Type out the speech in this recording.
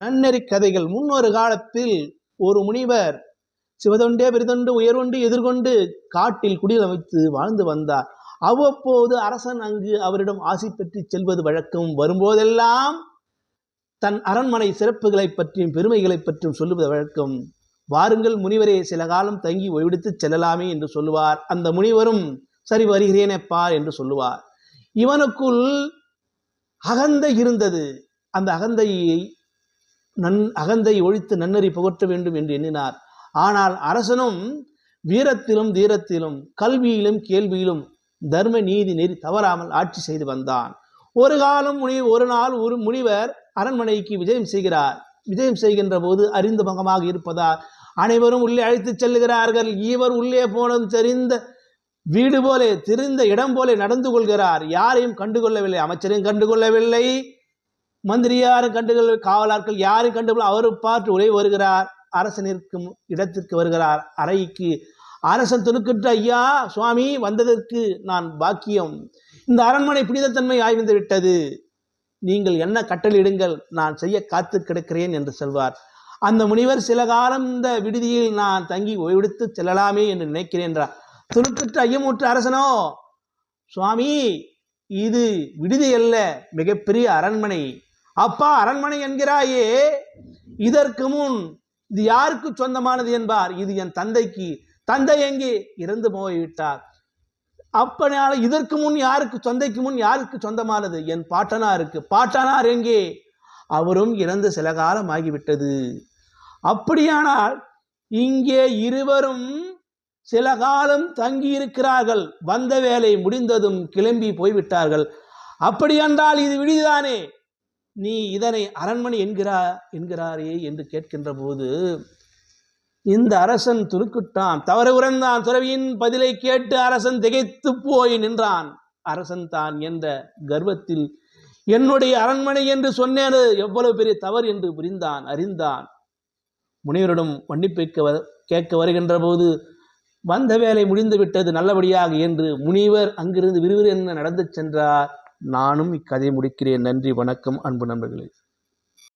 நன்னெறி கதைகள். முன்னொரு காலத்தில் ஒரு முனிவர் சிவதொண்டே விருதொண்டு உயர்வொண்டு எதிர்கொண்டு காட்டில் குடியமைத்து வாழ்ந்து வந்தார். அவ்வப்போது அரசன் அங்கு அவரிடம் ஆசி பெற்று செல்வது வழக்கம். வரும்போதெல்லாம் தன் அரண்மனை சிறப்புகளை பற்றியும் பெருமைகளை பற்றியும் சொல்லுவது வழக்கம். வாருங்கள் முனிவரே, சில காலம் தங்கி ஓய்வெடுத்து செல்லலாமே என்று சொல்லுவார். அந்த முனிவரும் சரி வருகிறேனப்பா என்று சொல்லுவார். இவனுக்குள் அகந்தை இருந்தது. அந்த அகந்தை ஒழித்து நன்னறி புகற்ற வேண்டும் என்று எண்ணினார். ஆனால் அரசனும் வீரத்திலும் தீரத்திலும் கல்வியிலும் கேள்வியிலும் தர்ம நீதி நெறி தவறாமல் ஆட்சி செய்து வந்தான். ஒரு நாள் ஒரு முனிவர் அரண்மனைக்கு விஜயம் செய்கிறார். விஜயம் செய்கின்ற போது அறிந்த முகமாக இருப்பதால் அனைவரும் உள்ளே அழைத்து செல்லுகிறார்கள். இவர் உள்ளே போனதும் தெரிந்த வீடு போல தெரிந்த இடம் போல நடந்து கொள்கிறார். யாரையும் கண்டுகொள்ளவில்லை. அமைச்சரையும் கண்டுகொள்ளவில்லை, மந்திரியாரும் கண்டுகொள்ள, காவலார்கள் யாரும் கண்டுகொள்ள. அவரு பார்த்து உரை வருகிறார். அரசன் இருக்கும் இடத்திற்கு வருகிறார். அறைக்கு அரசன் துணுக்கிட்டு, ஐயா சுவாமி, வந்ததற்கு நான் பாக்கியம். இந்த அரண்மனை புனிதத்தன்மை ஆய்ந்து விட்டது. நீங்கள் என்ன கட்டளையிடுங்கள், நான் செய்ய காத்து கிடக்கிறேன் என்று சொல்வார். அந்த முனிவர், சில காலம் இந்த விடுதியில் நான் தங்கி ஓய்வெடுத்து செல்லலாமே என்று நினைக்கிறேன் என்றார். துணுக்கிட்டு ஐயமுற்ற அரசனோ, சுவாமி, இது விடுதி அல்ல, மிகப்பெரிய அரண்மனை. அப்பா, அரண்மனை என்கிறாயே, இதற்கு முன் இது யாருக்கு சொந்தமானது என்பார். இது என் தந்தைக்கு. தந்தை எங்கே? இறந்து போய்விட்டார். அப்பனால இதற்கு முன் யாருக்கு, தந்தைக்கு முன் யாருக்கு சொந்தமானது? என் பாட்டனாருக்கு. பாட்டனார் எங்கே? அவரும் இறந்து சில காலம் ஆகிவிட்டது. அப்படியானால் இங்கே இருவரும் சில காலம் தங்கி இருக்கிறார்கள். வந்த வேலை முடிந்ததும் கிளம்பி போய்விட்டார்கள். அப்படி என்றால் இது விடுதிதானே, நீ இதனை அரண்மனை என்கிறாரே என்று கேட்கின்ற போது இந்த அரசன் துணுக்கிட்டான். தவறு உறந்தான். துறவியின் பதிலை கேட்டு அரசன் திகைத்து போய் நின்றான். அரசன் தான் என்ற கர்வத்தில் என்னுடைய அரண்மனை என்று சொன்னேன், எவ்வளவு பெரிய தவறு என்று புரிந்தான், அறிந்தான். முனிவரிடம் மன்னிப்பு கேட்க வருகின்ற போது, வந்த வேலை முடிந்து விட்டது நல்லபடியாக என்று முனிவர் அங்கிருந்து விறுவிறு என்ன நடந்து சென்றார். நானும் இக்கதையை முடிக்கிறேன். நன்றி, வணக்கம் அன்பு நண்பர்களே.